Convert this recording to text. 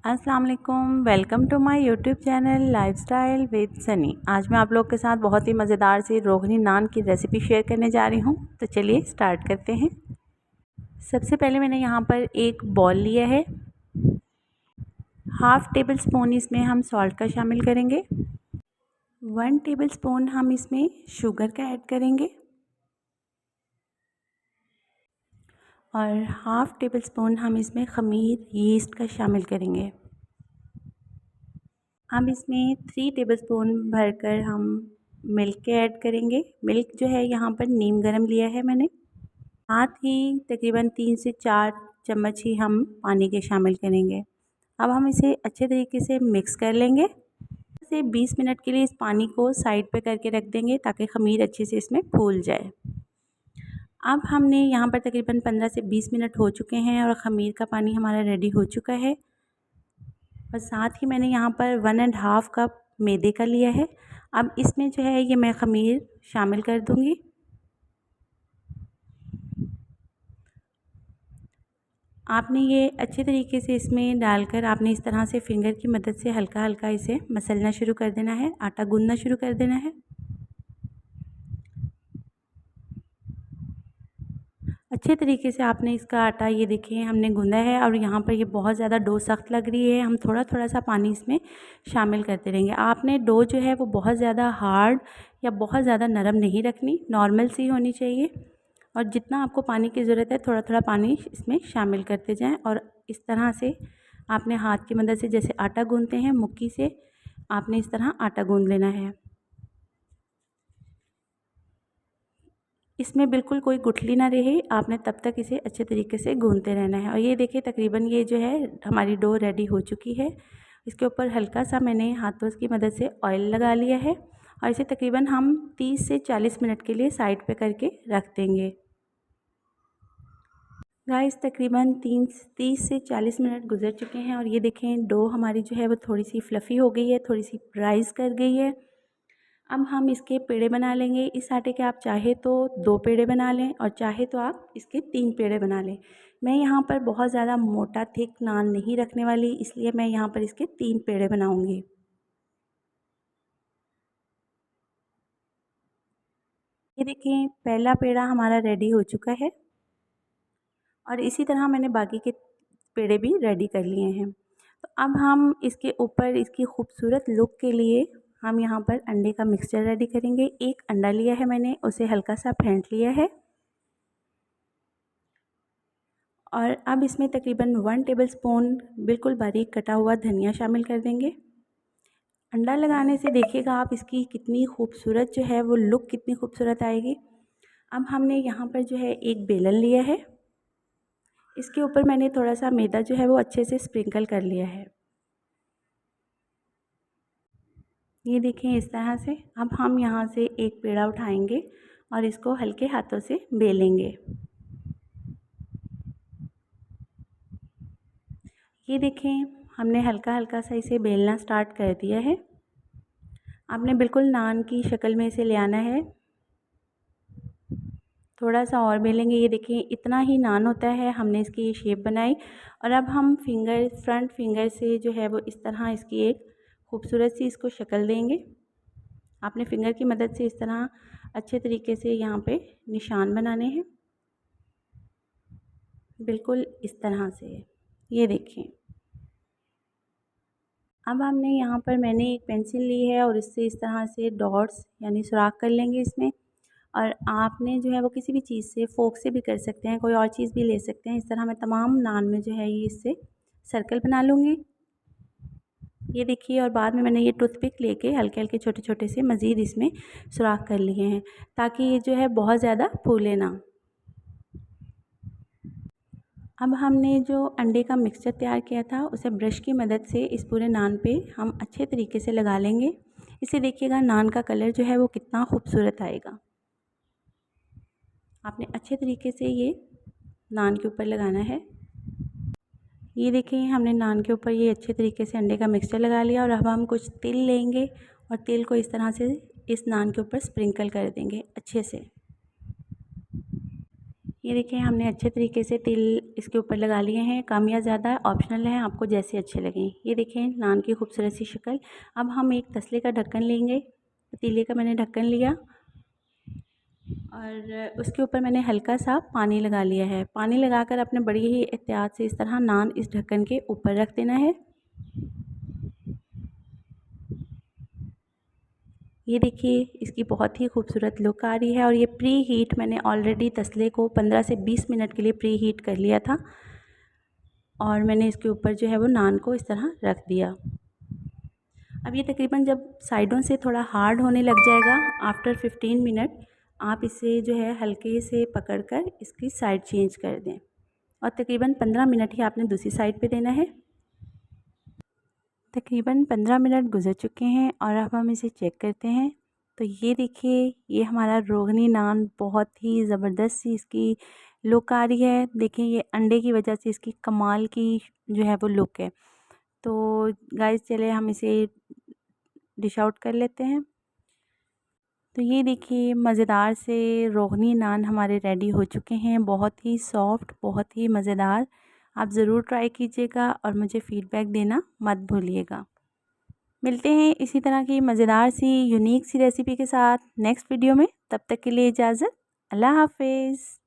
अस्सलाम वालेकुम, welcome to my YouTube channel lifestyle with Sunny. आज मैं आप लोग के साथ बहुत ही मज़ेदार सी रोगनी नान की रेसिपी शेयर करने जा रही हूँ। तो चलिए स्टार्ट करते हैं। सबसे पहले मैंने यहाँ पर एक बॉल लिया है। हाफ़ टेबल स्पून इसमें हम सॉल्ट का शामिल करेंगे। 1 टेबल स्पून हम इसमें शुगर का ऐड करेंगे और हाफ़ टेबल स्पून हम इसमें ख़मीर यीस्ट का शामिल करेंगे। अब इसमें 3 टेबलस्पून भरकर हम मिल्क के ऐड करेंगे। मिल्क जो है यहाँ पर नीम गर्म लिया है मैंने। साथ ही तकरीबन 3 से 4 चम्मच ही हम पानी के शामिल करेंगे। अब हम इसे अच्छे तरीके से मिक्स कर लेंगे। से 20 मिनट के लिए इस पानी को साइड पे करके रख देंगे ताकि ख़मीर अच्छे से इसमें फूल जाए। अब हमने यहाँ पर तकरीबन 15 से 20 मिनट हो चुके हैं और ख़मीर का पानी हमारा रेडी हो चुका है। और साथ ही मैंने यहाँ पर 1.5 कप मैदे का लिया है। अब इसमें जो है ये मैं ख़मीर शामिल कर दूँगी। आपने ये अच्छे तरीके से इसमें डालकर आपने इस तरह से फिंगर की मदद से हल्का हल्का इसे मसलना शुरू कर देना है, आटा गूँथना शुरू कर देना है। अच्छे तरीके से आपने इसका आटा ये देखिए हमने गूँधा है और यहाँ पर ये बहुत ज़्यादा डो सख्त लग रही है। हम थोड़ा थोड़ा सा पानी इसमें शामिल करते रहेंगे। आपने डो जो है वो बहुत ज़्यादा हार्ड या बहुत ज़्यादा नरम नहीं रखनी, नॉर्मल सी होनी चाहिए। और जितना आपको पानी की ज़रूरत है थोड़ा थोड़ा पानी इसमें शामिल करते जाएँ और इस तरह से आपने हाथ की मदद से जैसे आटा गूँथते हैं मुक्की से, आपने इस तरह आटा गूँथ लेना है। इसमें बिल्कुल कोई गुठली ना रहे, आपने तब तक इसे अच्छे तरीके से गूँथते रहना है। और ये देखिए तकरीबन ये जो है हमारी डो रेडी हो चुकी है। इसके ऊपर हल्का सा मैंने हाथों की मदद से ऑयल लगा लिया है और इसे तकरीबन हम 30 से 40 मिनट के लिए साइड पे करके रख देंगे। गाइस तकरीबन 30 से 40 मिनट गुजर चुके हैं और ये देखें डो हमारी जो है वो थोड़ी सी फ्लफ़ी हो गई है, थोड़ी सी राइज़ कर गई है। अब हम इसके पेड़े बना लेंगे। इस आटे के आप चाहे तो 2 पेड़े बना लें और चाहे तो आप इसके 3 पेड़े बना लें। मैं यहाँ पर बहुत ज़्यादा मोटा थिक नान नहीं रखने वाली, इसलिए मैं यहाँ पर इसके 3 पेड़े बनाऊँगी। ये देखिए पहला पेड़ा हमारा रेडी हो चुका है और इसी तरह मैंने बाकी के पेड़े भी रेडी कर लिए हैं। तो अब हम इसके ऊपर इसकी खूबसूरत लुक के लिए हम यहाँ पर अंडे का मिक्सचर रेडी करेंगे। एक अंडा लिया है मैंने, उसे हल्का सा फेंट लिया है और अब इसमें तकरीबन 1 टेबलस्पून बिल्कुल बारीक कटा हुआ धनिया शामिल कर देंगे। अंडा लगाने से देखिएगा आप इसकी कितनी खूबसूरत जो है वो लुक कितनी खूबसूरत आएगी। अब हमने यहाँ पर जो है एक बेलन लिया है, इसके ऊपर मैंने थोड़ा सा मैदा जो है वो अच्छे से स्प्रिंकल कर लिया है। ये देखें इस तरह से। अब हम यहाँ से एक पेड़ा उठाएंगे और इसको हल्के हाथों से बेलेंगे। ये देखें हमने हल्का हल्का सा इसे बेलना स्टार्ट कर दिया है। आपने बिल्कुल नान की शक्ल में इसे ले आना है। थोड़ा सा और बेलेंगे। ये देखिए इतना ही नान होता है, हमने इसकी ये शेप बनाई और अब हम फ्रंट फिंगर से जो है वो इस तरह इसकी एक खूबसूरत सी इसको शक्ल देंगे। आपने फिंगर की मदद से इस तरह अच्छे तरीके से यहाँ पे निशान बनाने हैं, बिल्कुल इस तरह से। ये देखें अब हमने यहाँ पर मैंने एक पेंसिल ली है और इससे इस तरह से डॉट्स यानी सुराख कर लेंगे इसमें। और आपने जो है वो किसी भी चीज़ से, फोक से भी कर सकते हैं, कोई और चीज़ भी ले सकते हैं। इस तरह मैं तमाम नान में जो है ये इससे सर्कल बना लूँगी। ये देखिए और बाद में मैंने ये टूथपिक लेके हल्के हल्के छोटे छोटे से मज़ीद इसमें सुराख कर लिए हैं ताकि ये जो है बहुत ज़्यादा फूले ना। अब हमने जो अंडे का मिक्सचर तैयार किया था उसे ब्रश की मदद से इस पूरे नान पे हम अच्छे तरीके से लगा लेंगे। इसे देखिएगा नान का कलर जो है वो कितना खूबसूरत आएगा। आपने अच्छे तरीके से ये नान के ऊपर लगाना है। ये देखिए हमने नान के ऊपर ये अच्छे तरीके से अंडे का मिक्सचर लगा लिया और अब हम कुछ तिल लेंगे और तिल को इस तरह से इस नान के ऊपर स्प्रिंकल कर देंगे अच्छे से। ये देखिए हमने अच्छे तरीके से तिल इसके ऊपर लगा लिए हैं, कम या ज़्यादा ऑप्शनल है, आपको जैसे अच्छे लगें। ये देखिए नान की खूबसूरत सी शक्ल। अब हम एक तसले का ढक्कन लेंगे, पतीले का मैंने ढक्कन लिया और उसके ऊपर मैंने हल्का सा पानी लगा लिया है। पानी लगाकर अपने बड़ी ही एहतियात से इस तरह नान इस ढक्कन के ऊपर रख देना है। ये देखिए इसकी बहुत ही खूबसूरत लुक आ रही है और ये प्री हीट मैंने ऑलरेडी तसले को 15 से 20 मिनट के लिए प्री हीट कर लिया था और मैंने इसके ऊपर जो है वो नान को इस तरह रख दिया। अब ये तकरीबन जब साइडों से थोड़ा हार्ड होने लग जाएगा आफ्टर 15 मिनट, आप इसे जो है हल्के से पकड़कर इसकी साइड चेंज कर दें और तकरीबन 15 मिनट ही आपने दूसरी साइड पे देना है। तकरीबन 15 मिनट गुजर चुके हैं और अब हम इसे चेक करते हैं। तो ये देखिए ये हमारा रोगनी नान बहुत ही ज़बरदस्त सी इसकी लुक आ रही है। देखिए ये अंडे की वजह से इसकी कमाल की जो है वो लुक है। तो गाइस चले हम इसे डिश आउट कर लेते हैं। तो ये देखिए मज़ेदार से रोगनी नान हमारे रेडी हो चुके हैं, बहुत ही सॉफ्ट, बहुत ही मज़ेदार। आप ज़रूर ट्राई कीजिएगा और मुझे फ़ीडबैक देना मत भूलिएगा। मिलते हैं इसी तरह की मज़ेदार सी यूनिक सी रेसिपी के साथ नेक्स्ट वीडियो में। तब तक के लिए इजाज़त। अल्लाह हाफ़िज़।